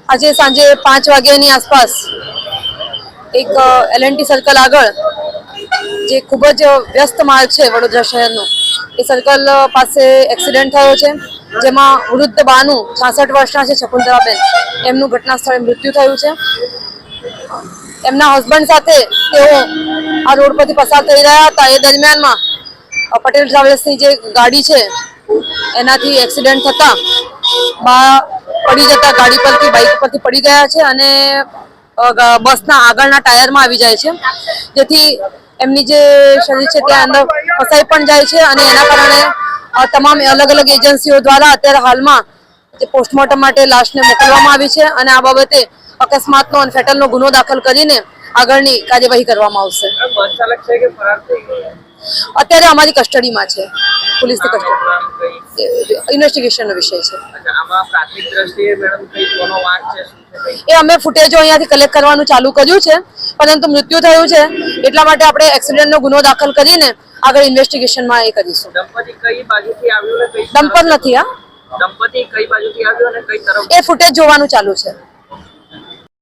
આજે સાંજે 5 વાગ્યાની આસપાસ એક L&T સર્કલ આગળ જે ખૂબ જ વ્યસ્ત માર્ગ છે વડોદરા શહેરનો, એ સર્કલ પાસે એક્સિડન્ટ થયો છે, જેમાં વૃદ્ધ બાનું 66 વર્ષના છે શકુંતલાબેન, એમનું ઘટના સ્થળે મૃત્યુ થયું છે। એમના હસબન્ડ સાથે તેઓ આ રોડ પરથી પસાર થઈ રહ્યા હતા, એ દરમિયાનમાં પટેલ ટ્રાવેલ્સની જે ગાડી છે એનાથી એક્સિડન્ટ થતા બા પડી જતા ગાડી પરથી બાઇક પરથી પડી ગયા છે અને બસના આગળના ટાયરમાં આવી જાય છે, જેથી એમની જે શરીર છે ત્યાં અંદર ફસાઈ પણ જાય છે અને એના કારણે તમામ અલગ અલગ એજન્સીઓ દ્વારા અત્યારે હાલમાં જે પોસ્ટમોર્ટમ માટે લાશને મોકલવામાં આવી છે અને આ બાબતે અકસ્માતનો અને ફેટલનો ગુનો દાખલ કરીને આગળની કાર્યવાહી કરવામાં આવશે। બસ ચાલક છે કે ફરાર થઈ ગયો? અત્યારે અમારી કસ્ટડીમાં છે, પોલીસની કસ્ટડી, ઇન્વેસ્ટિગેશનનો વિષય છે। આમાં પ્રાથમિક દ્રષ્ટિએ મેડમ કઈ કોનો વાંક છે, શું છે? એ અમે ફૂટેજો અહીંયાથી કલેક્ટ કરવાનું ચાલુ કર્યું છે, પરંતુ મૃત્યુ થયું છે એટલા માટે આપણે એક્સિડન્ટનો ગુનો દાખલ કરીને આગળ ઇન્વેસ્ટિગેશનમાં એ કરીશું। દંપતી કઈ બાજુથી આવ્યું ને કઈ દંપત નથી, દંપતી કઈ બાજુથી આવ્યું અને કઈ તરફ? એ ફૂટેજ જોવાનું ચાલુ છે।